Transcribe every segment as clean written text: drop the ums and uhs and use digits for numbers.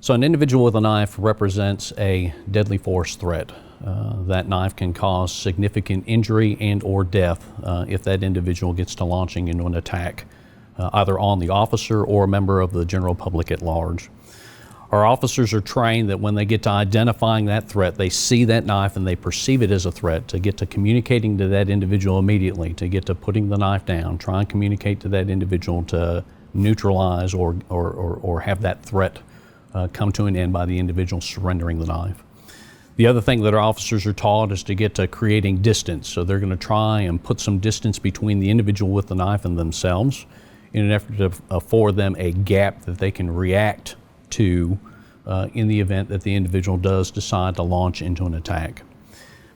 So an individual with a knife represents a deadly force threat. That knife can cause significant injury and or death if that individual gets to launching into an attack, either on the officer or a member of the general public at large. Our officers are trained that when they get to identifying that threat, they see that knife and they perceive it as a threat, to get to communicating to that individual immediately, to get to putting the knife down, try and communicate to that individual to neutralize or have that threat come to an end by the individual surrendering the knife. The other thing that our officers are taught is to get to creating distance. So they're going to try and put some distance between the individual with the knife and themselves in an effort to afford them a gap that they can react to in the event that the individual does decide to launch into an attack.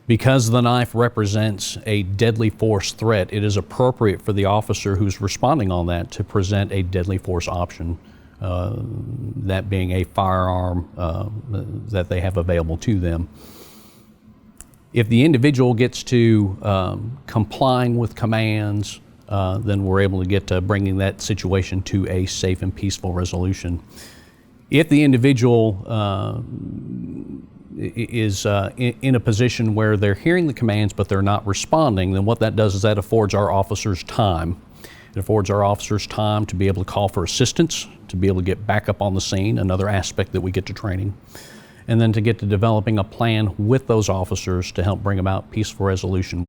Because the knife represents a deadly force threat, it is appropriate for the officer who's responding on that to present a deadly force option, that being a firearm that they have available to them. If the individual gets to complying with commands, then we're able to get to bringing that situation to a safe and peaceful resolution. If the individual is in a position where they're hearing the commands but they're not responding, then what that does is that affords our officers time. It affords our officers time to be able to call for assistance, to be able to get back up on the scene, another aspect that we get to training, and then to get to developing a plan with those officers to help bring about peaceful resolution.